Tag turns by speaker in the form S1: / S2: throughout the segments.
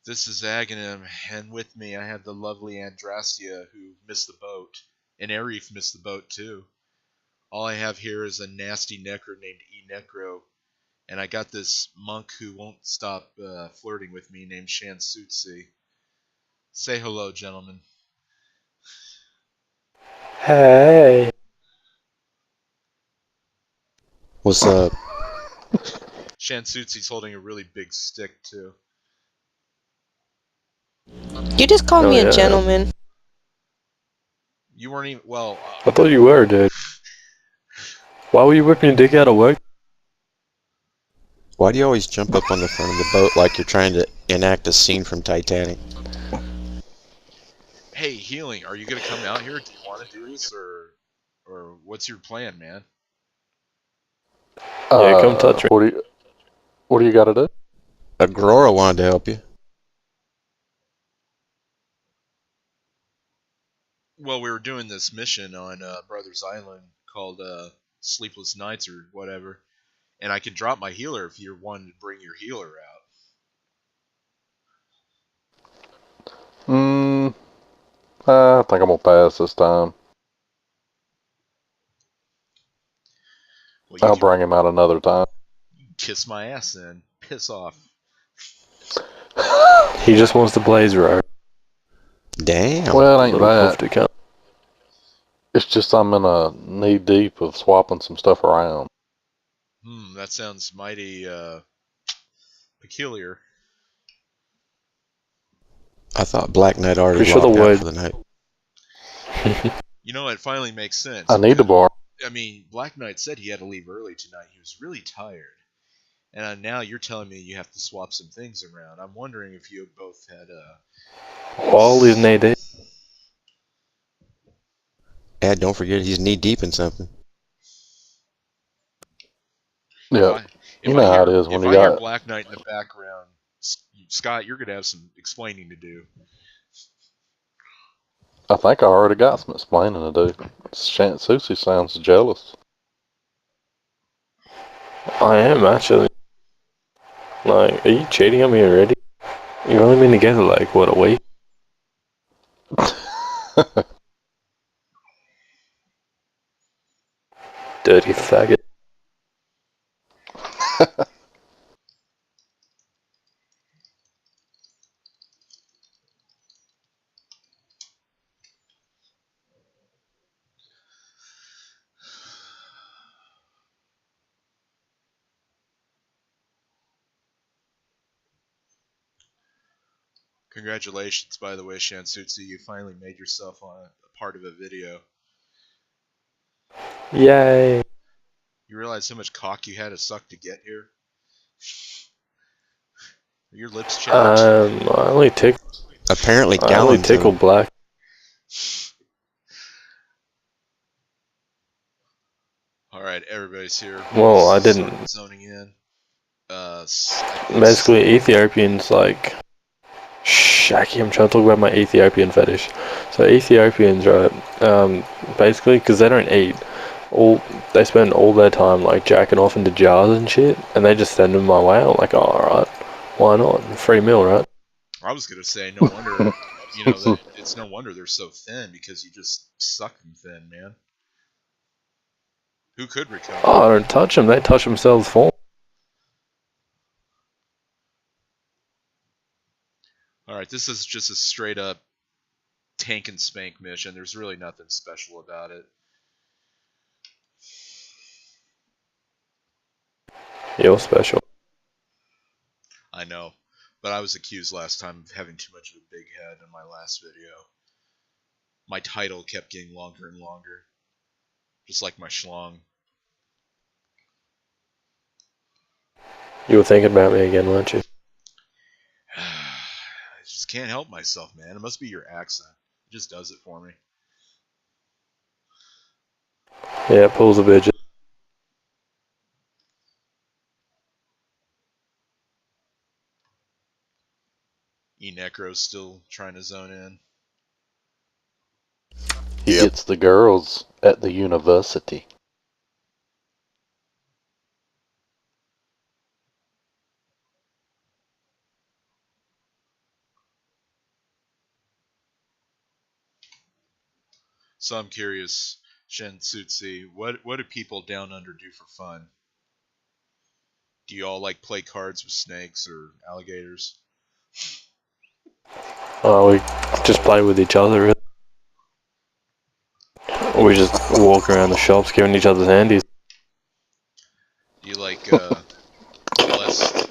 S1: This is Aghanim, and with me I have the lovely Andrastia, who missed the boat, and Arif missed the boat too. All I have here is a nasty necro named E-Necro, and I got this monk who won't stop flirting with me named Shansutsi. Say hello, gentlemen.
S2: Hey.
S3: What's up?
S1: Shansutsi's holding a really big stick too.
S4: You just called me a
S2: yeah.
S4: gentleman.
S1: You weren't even well.
S2: I thought you were, dude. Why were you whipping your dick out of work?
S3: Why do you always jump up on the front of the boat like you're trying to enact a scene from Titanic?
S1: Hey, Healing, are you gonna come out here? Do you want to do this, or what's your plan, man?
S2: Yeah, come touch me. What do you got to do?
S3: Aurora wanted to help you.
S1: Well, we were doing this mission on Brothers Island called Sleepless Nights or whatever, and I can drop my healer if you're wanting to bring your healer out.
S2: I think I'm gonna pass this time.
S1: Well,
S2: I'll bring him out another time.
S1: Kiss my ass then. Piss off.
S2: He just wants to blaze road.
S3: Damn.
S2: Well, it ain't that. It's just I'm in a knee deep of swapping some stuff around.
S1: That sounds mighty peculiar.
S3: I thought Black Knight already locked out for the night.
S1: You know, it finally makes sense.
S2: I need to borrow.
S1: I mean, Black Knight said he had to leave early tonight. He was really tired. And now you're telling me you have to swap some things around. I'm wondering if you both had
S2: all is knee deep.
S3: And don't forget he's knee deep in something.
S2: Yeah, you know how it is when you got.
S1: If I hear Black Knight in the background, Scott, you're gonna have some explaining to do.
S2: I think I already got some explaining to do. Susie sounds jealous. I am actually. Like, are you cheating on me already? You've only been together like, what, a week? Dirty faggot.
S1: Congratulations, by the way, Shansutsu. You finally made yourself a part of a video.
S2: Yay.
S1: You realize how much cock you had to suck to get here? Are your lips chapped?
S3: I only apparently
S2: I only tickled Black.
S1: Alright, everybody's here.
S2: Well, I didn't.
S1: Zoning in.
S2: Basically, Ethiopians, like... Shaki, I'm trying to talk about my Ethiopian fetish. So Ethiopians, right, basically, because they don't eat, they spend all their time, like, jacking off into jars and shit, and they just send them my way. I'm like, oh, alright, why not? Free meal, right?
S1: I was gonna say, no wonder, it's no wonder they're so thin, because you just suck them thin, man. Who could recover?
S2: Oh, I don't touch them, they touch themselves for me.
S1: Alright, this is just a straight up tank and spank mission. There's really nothing special about it.
S2: You're special.
S1: I know, but I was accused last time of having too much of a big head in my last video. My title kept getting longer and longer. Just like my schlong.
S2: You were thinking about me again, weren't you?
S1: I just can't help myself, man. It must be your accent. It just does it for me.
S2: Yeah, it pulls a bitch.
S1: E-Necro's still trying to zone in.
S2: He gets the girls at the university.
S1: So I'm curious, Shen Tsutsi, what do people down under do for fun? Do you all like play cards with snakes or alligators?
S2: We just play with each other. Really. We just walk around the shops giving each other's handies.
S1: Do you like molest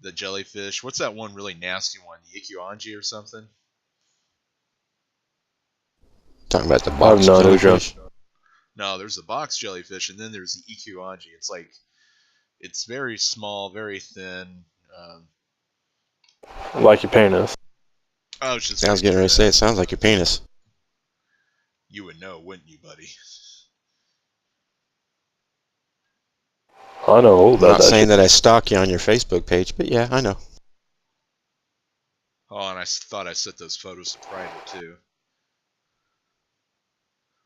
S1: the jellyfish? What's that one really nasty one? The Ikuanji or something?
S3: Talking about the
S2: I have
S3: box
S2: no idea.
S3: jellyfish.
S1: No, there's the box jellyfish, and then there's the Ikuanji. It's very small, very thin. Um,
S2: Like your penis.
S1: I was just
S3: I was
S1: making
S3: getting ready to say
S1: that.
S3: it sounds like your penis.
S1: You would know, wouldn't you, buddy?
S2: I know all
S3: I'm
S2: about
S3: not
S2: that
S3: saying
S2: shit.
S3: that I stalk you on your Facebook page, but yeah, I know.
S1: Oh, and I thought I set those photos to private too.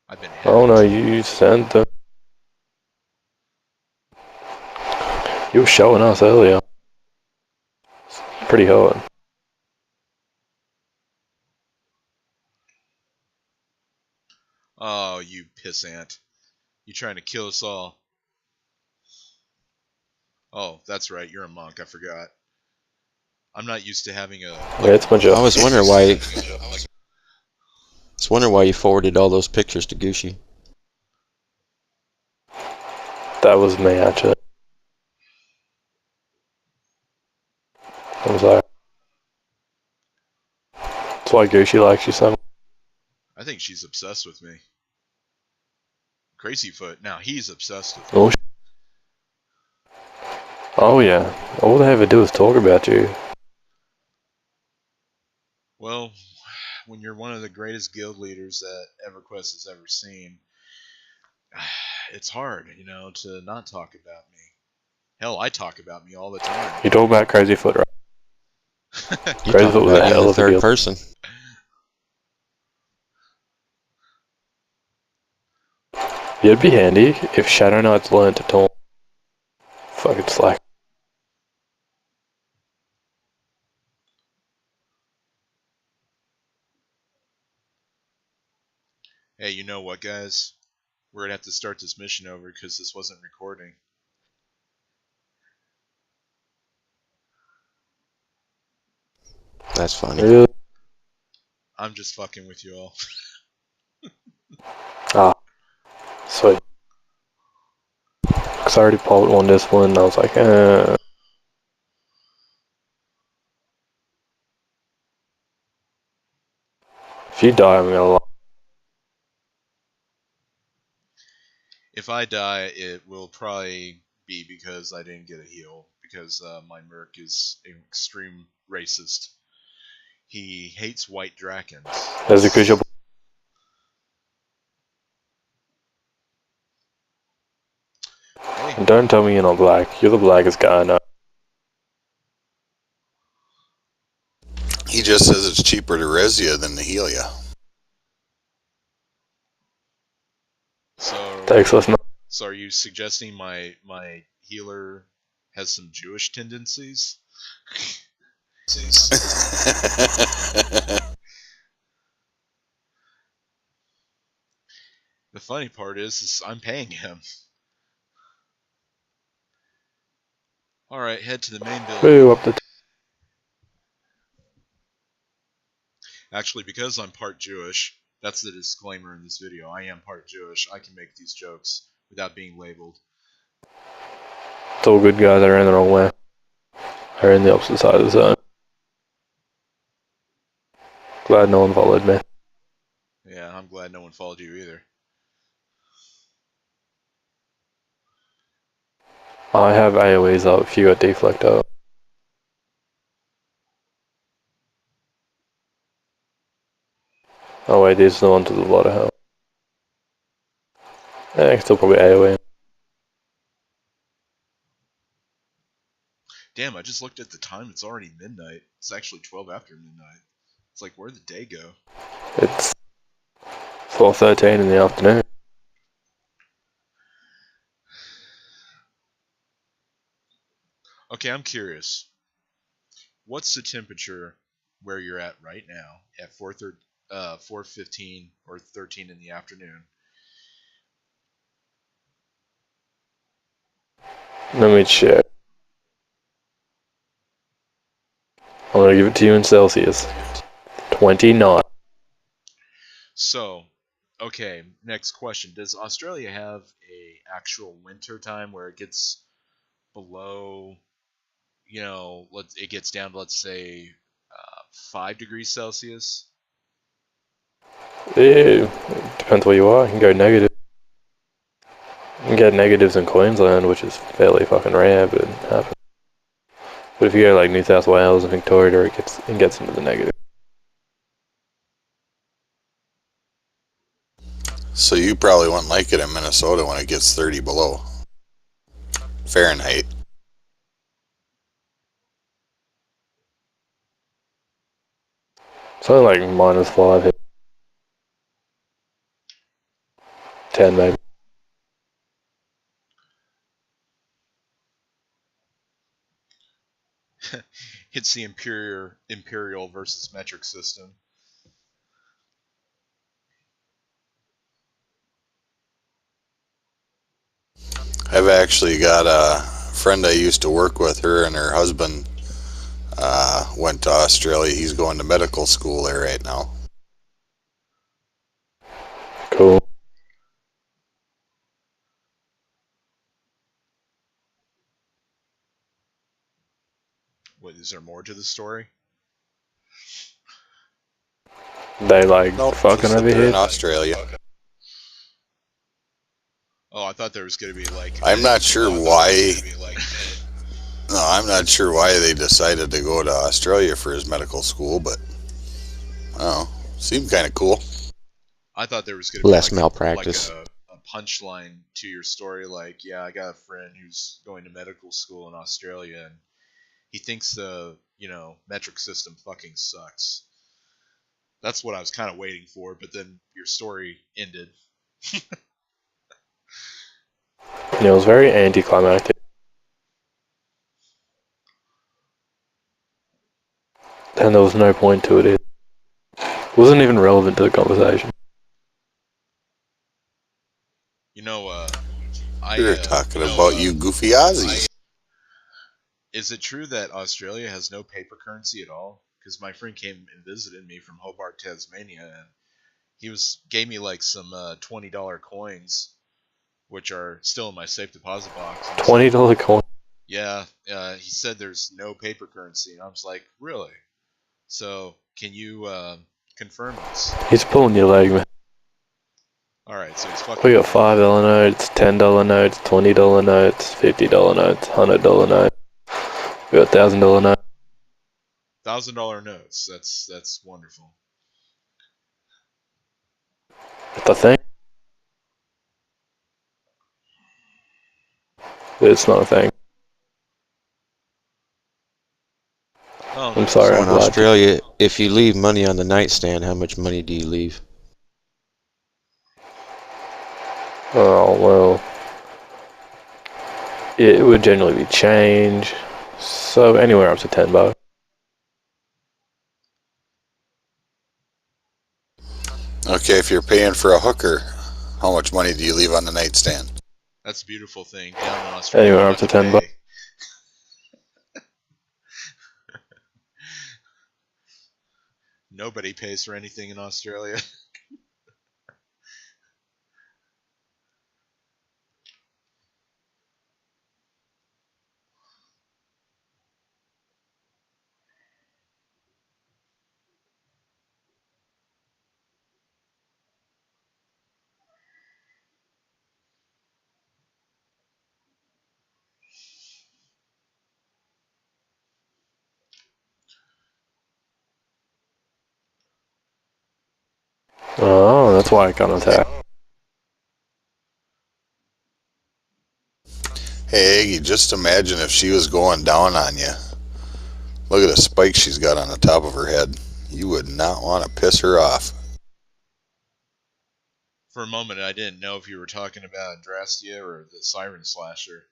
S1: I've been hacked.
S2: Oh no, you sent them. You were showing us earlier. Pretty hot.
S1: Oh, you pissant! You trying to kill us all? Oh, that's right. You're a monk. I forgot. I'm not used to having a.
S2: Yeah, it's a bunch
S3: I
S2: of.
S3: was wondering why. I was wondering why you forwarded all those pictures to Gucci.
S2: That was me actually. I was like, that's why Gucci likes you so much.
S1: I think she's obsessed with me. Crazyfoot. Now he's obsessed with me.
S2: Oh, oh yeah. All they ever do is talk about you.
S1: Well, when you're one of the greatest guild leaders that EverQuest has ever seen, it's hard, to not talk about me. Hell, I talk about me all the time.
S2: You talk about Crazyfoot, right?
S3: You talk
S2: Crazyfoot was a
S3: about you in
S2: hell
S3: the
S2: of a
S3: third
S2: guild.
S3: person.
S2: It'd be handy if Shadow Knights learned to talk. Fucking slack.
S1: Hey, you know what, guys? We're gonna have to start this mission over because this wasn't recording.
S3: That's funny.
S2: Really?
S1: I'm just fucking with you all.
S2: Ah, sweet. Cause I already pulled on this one and I was like, if you die, I'm gonna lie.
S1: If I die, it will probably be because I didn't get a heal. Because my merc is an extreme racist. He hates white dragons.
S2: That's because you're.
S1: Hey,
S2: Don't tell me you're not black. You're the blackest guy I know.
S4: He just says it's cheaper to res you than to heal you.
S2: Thanks, listener.
S1: So are you suggesting my healer has some Jewish tendencies? The funny part is I'm paying him. Alright, head to the main building.
S2: Woo, up the.
S1: Actually, because I'm part Jewish, that's the disclaimer in this video. I am part Jewish. I can make these jokes without being labeled.
S2: It's all good guys. I ran the wrong way. I ran the opposite side of the zone. Glad no one followed me.
S1: Yeah, I'm glad no one followed you either.
S2: I have AoEs up if you got deflect up. Oh wait, there's the one to the lot of hell. Yeah, I can still probably AoE.
S1: Damn, I just looked at the time. It's already midnight. It's actually 12 after midnight. It's like, where'd the day go?
S2: It's 4:13 in the afternoon.
S1: Okay, I'm curious. What's the temperature where you're at right now at 4:15 or 13 in the afternoon.
S2: Let me check. I'm gonna give it to you in Celsius. 29.
S1: So, okay, next question. Does Australia have a actual winter time where it gets below, it gets down to, let's say, 5 degrees Celsius?
S2: Yeah, depends where you are. You can go negative. You can get negatives in Queensland, which is fairly fucking rare, but it happens. But if you go like New South Wales and Victoria, it gets into the negative.
S4: So you probably wouldn't like it in Minnesota when it gets 30 below Fahrenheit.
S2: Something like -5, 10 maybe.
S1: It's the imperial versus metric system.
S4: I've actually got a friend I used to work with. Her and her husband went to Australia. He's going to medical school there right now.
S2: Cool.
S1: What, is there more to the story?
S2: They like
S4: Nope,
S2: fucking
S4: just that
S2: over
S4: they're
S2: here.
S4: in Australia.
S1: Oh, I thought there was going to be like.
S4: I'm not sure why. No, I'm not sure why they decided to go to Australia for his medical school, but I don't know. Seemed kind of cool.
S1: I thought there was going to be
S3: Less
S1: like
S3: malpractice.
S1: a punchline to your story, like, yeah, I got a friend who's going to medical school in Australia, and he thinks the metric system fucking sucks. That's what I was kind of waiting for, but then your story ended.
S2: It was very anticlimactic. And there was no point to it. It wasn't even relevant to the conversation.
S1: I
S4: We were talking about you goofy Aussies.
S1: Is it true that Australia has no paper currency at all? Because my friend came and visited me from Hobart, Tasmania, and he gave me like some $20 coins, which are still in my safe deposit box.
S2: $20 coin.
S1: Yeah, he said there's no paper currency, and I was like, really? So can you confirm this?
S2: He's pulling your leg, man.
S1: All right, so he's fucking.
S2: We got $5 notes, $10 notes, $20 notes, $50 notes, $100 notes. We got $1,000 notes.
S1: $1,000 notes. That's wonderful.
S2: That's a thing. It's not a thing.
S1: Oh,
S2: I'm
S1: no.
S2: sorry,
S3: So
S2: I'm
S3: in
S2: glad.
S3: Australia, if you leave money on the nightstand, how much money do you leave?
S2: Oh, well. It would generally be change. So anywhere up to $10.
S4: Okay, if you're paying for a hooker, how much money do you leave on the nightstand?
S1: That's a beautiful thing. Down in Australia,
S2: Anywhere
S1: how
S2: up to
S1: much you
S2: $10.
S1: pay? Nobody pays for anything in Australia.
S2: Oh, that's why I got attacked.
S4: Hey, Aggie, just imagine if she was going down on you. Look at the spike she's got on the top of her head. You would not want to piss her off.
S1: For a moment, I didn't know if you were talking about Andrastia or the Siren Slasher.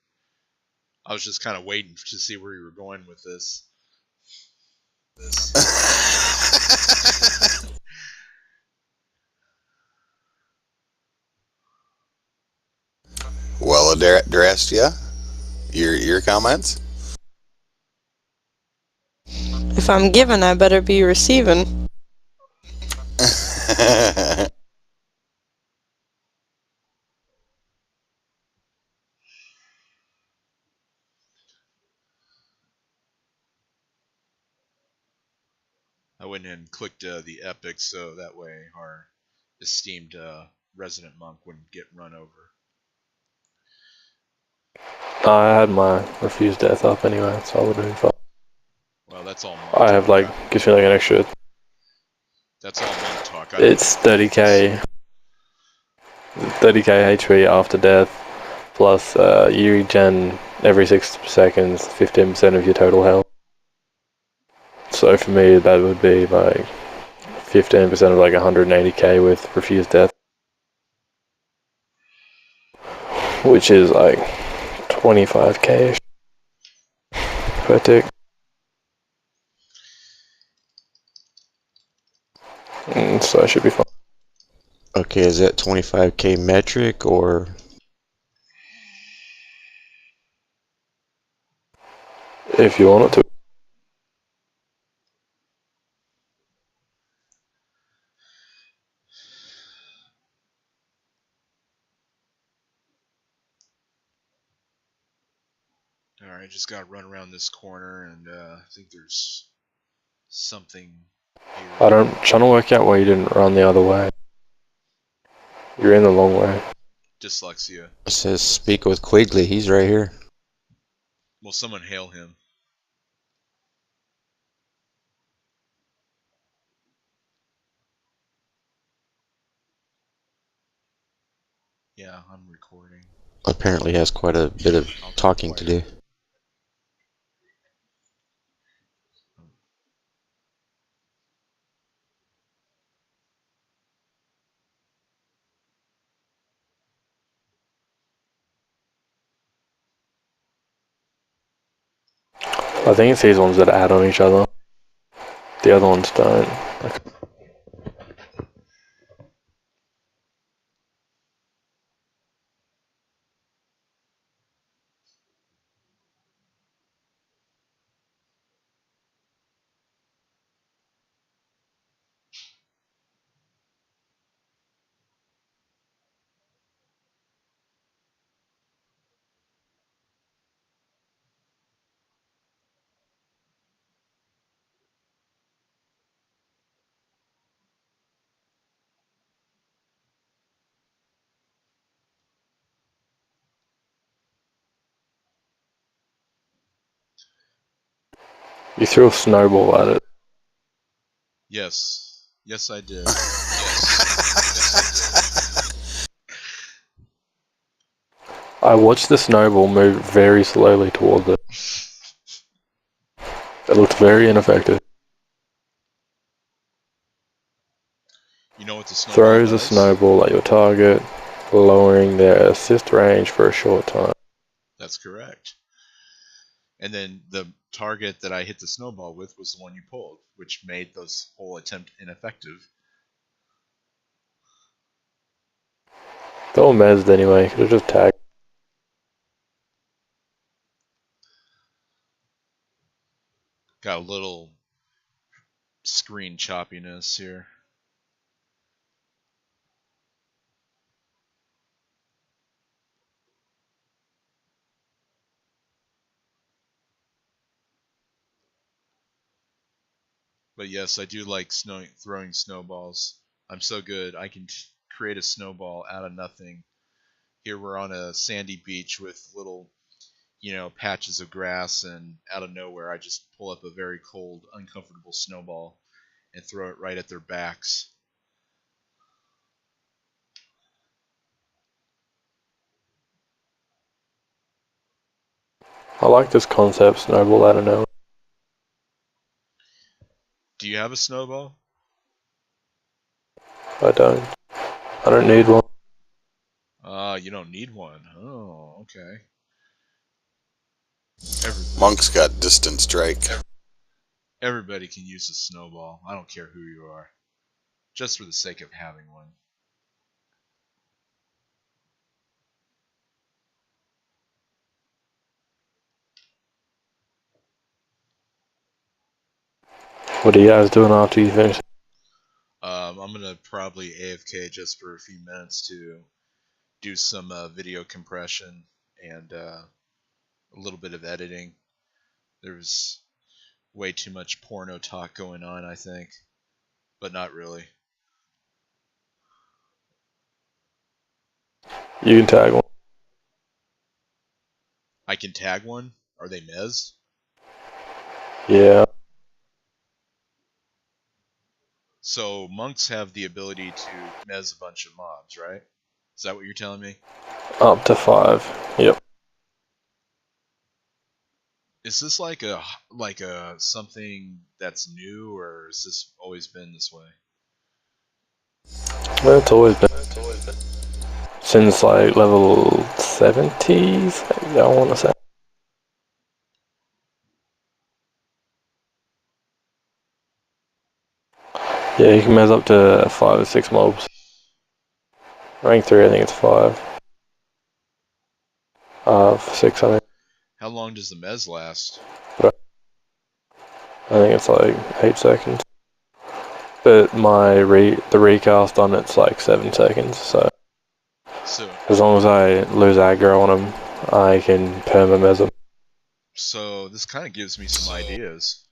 S1: I was just kind of waiting to see where you were going with this.
S4: So, Drastia, your comments?
S5: If I'm giving, I better be receiving.
S1: I went and clicked the epic so that way our esteemed resident monk wouldn't get run over.
S2: I had my refused death up anyway, so I would have been fine.
S1: Well, that's all monk
S2: I have
S1: talk.
S2: gives me an extra.
S1: That's all monk talk.
S2: It's 30k HP after death, plus you regen every 6 seconds, 15% of your total health. So for me, that would be 15% of 180k with refused death, which is 25k per tick. So I should be fine.
S3: Okay, is that 25k metric or?
S2: If you want it to.
S1: Alright, just gotta run around this corner and I think there's something here.
S2: I'm trying to work out why you didn't run the other way. You're in the long way.
S1: Dyslexia.
S3: It says speak with Quigley. He's right here.
S1: Will someone hail him? Yeah, I'm recording.
S3: Apparently has quite a bit of talking to do.
S2: I think it's these ones that add on each other. The other ones don't. You threw a snowball at it.
S1: Yes. Yes, I did.
S2: I watched the snowball move very slowly towards it. It looked very ineffective.
S1: You know what the snowball
S2: Throws
S1: does?
S2: a snowball at your target, lowering their assist range for a short time.
S1: That's correct. And then the target that I hit the snowball with was the one you pulled, which made this whole attempt ineffective.
S2: They were mezzed anyway, could have just tagged.
S1: Got a little screen choppiness here. But yes, I do like throwing snowballs. I'm so good. I can create a snowball out of nothing. Here we're on a sandy beach with little, patches of grass, and out of nowhere I just pull up a very cold, uncomfortable snowball and throw it right at their backs.
S2: I like this concept, snowball out of nowhere.
S1: Do you have a snowball?
S2: I don't need one.
S1: You don't need one. Oh, okay.
S4: Monk's got distant strike.
S1: Everybody can use a snowball. I don't care who you are. Just for the sake of having one.
S2: What are you guys doing after you finish?
S1: I'm gonna probably AFK just for a few minutes to do some video compression and a little bit of editing. There's way too much porno talk going on, I think, but not really.
S2: You can tag one.
S1: I can tag one. Are they Mez?
S2: Yeah.
S1: So monks have the ability to Mez a bunch of mobs, right? Is that what you're telling me?
S2: Up to 5. Yep.
S1: Is this like a something that's new, or has this always been this way?
S2: Well, it's always been since like level 70s, I want to say. Yeah, you can mess up to 5 or 6 mobs. Rank 3, I think it's 5. 6, I think.
S1: How long does the Mez last?
S2: I think it's like 8 seconds. But the recast on it's like 7 seconds, so as long as I lose aggro on him, I can perma-mez him.
S1: So this kind of gives me some ideas.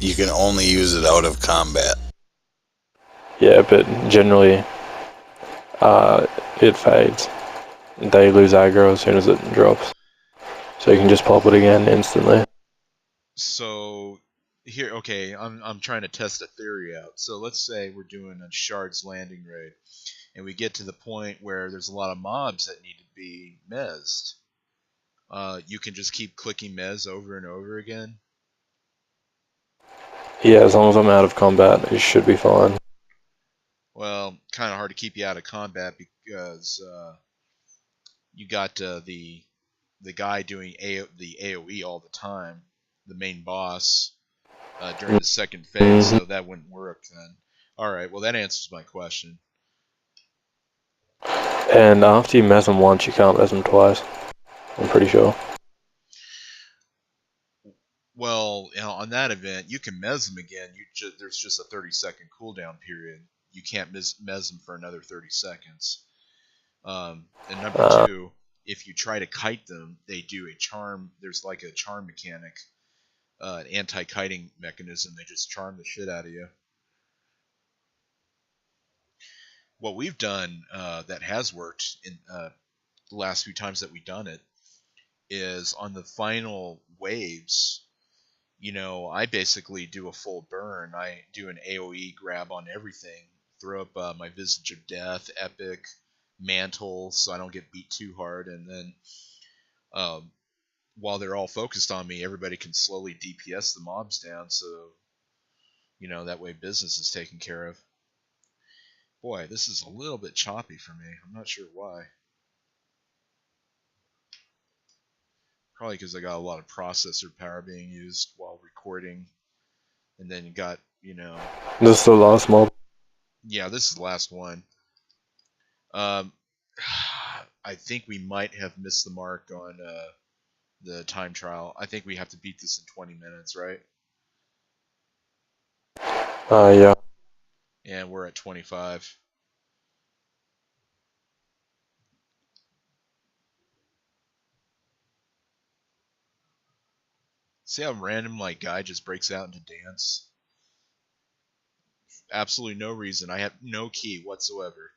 S4: You can only use it out of combat.
S2: Yeah, but generally, it fades. They lose aggro as soon as it drops. So you can just pop it again instantly.
S1: So here, okay, I'm trying to test a theory out. So let's say we're doing a Shard's Landing raid, and we get to the point where there's a lot of mobs that need to be mezzed. You can just keep clicking mez over and over again.
S2: Yeah, as long as I'm out of combat, it should be fine.
S1: Well, kind of hard to keep you out of combat because you got the guy doing the AOE all the time, the main boss, during the second phase, so that wouldn't work then. Alright, well that answers my question.
S2: And after you mez them once, you can't mez them twice. I'm pretty sure.
S1: Well, on that event, you can mez them again. There's just a 30-second cooldown period. You can't mez them for another 30 seconds. And number 2, if you try to kite them, they do a charm. There's like a charm mechanic, an anti-kiting mechanism. They just charm the shit out of you. What we've done that has worked in the last few times that we've done it is on the final waves. I basically do a full burn. I do an AoE grab on everything, throw up my Visage of Death, Epic, Mantle, so I don't get beat too hard, and then while they're all focused on me, everybody can slowly DPS the mobs down, so that way business is taken care of. Boy, this is a little bit choppy for me. I'm not sure why. Probably because I got a lot of processor power being used while recording, and then you got
S2: This is the last mob.
S1: Yeah, this is the last one. I think we might have missed the mark on the time trial. I think we have to beat this in 20 minutes, right?
S2: Yeah.
S1: And we're at 25. See how random guy just breaks out into dance? Absolutely no reason. I have no key whatsoever.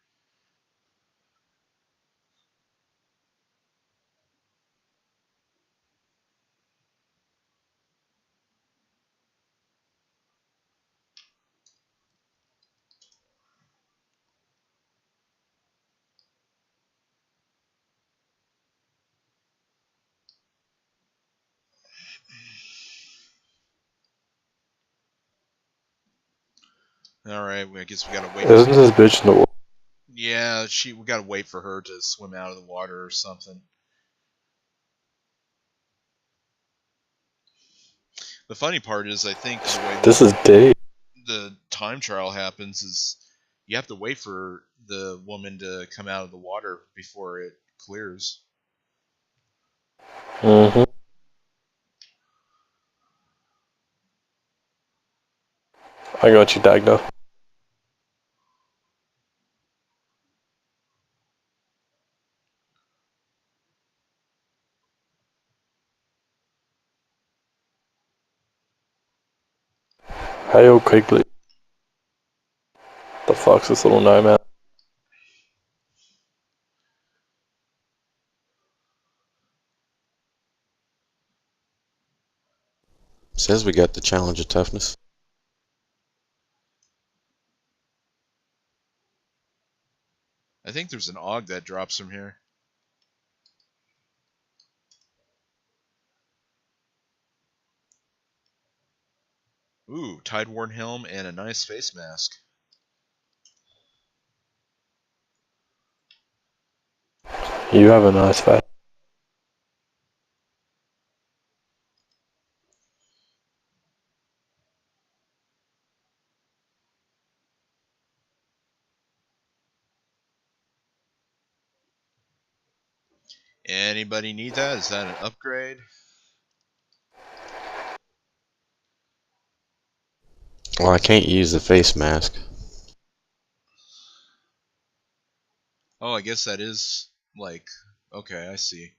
S1: Alright, I guess we gotta wait.
S2: Isn't this bitch in the water?
S1: Yeah, we gotta wait for her to swim out of the water or something. The funny part is, I think the way
S2: This is deep.
S1: the time trial happens is you have to wait for the woman to come out of the water before it clears.
S2: Mm-hmm. I got you, Dagda. Hey, old Quigley. The fuck's this little nomad?
S3: Says we got the challenge of toughness.
S1: I think there's an AUG that drops from here. Ooh, Tideworn helm and a nice face mask.
S2: You have a nice face.
S1: Anybody need that? Is that an upgrade?
S3: Well, I can't use the face mask.
S1: Oh, I guess that is, like, okay, I see.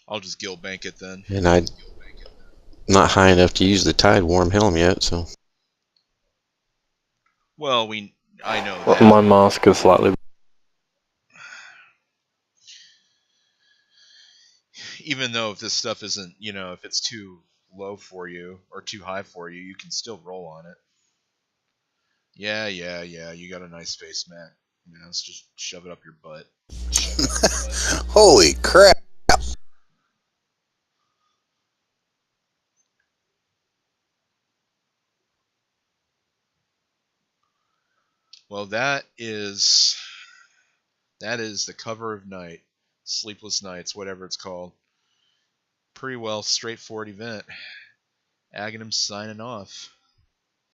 S1: I'll just guild bank it then.
S3: And I'm not high enough to use the Tideworm helm yet, so...
S1: Well, I know that.
S2: My mask is slightly.
S1: Even though if this stuff isn't, if it's too low for you or too high for you, you can still roll on it. Yeah, you got a nice face, Matt. Let's just shove it up your butt.
S4: Holy crap!
S1: Well, that is the cover of night. Sleepless Nights, whatever it's called. Pretty well straightforward event. Aghanim signing off.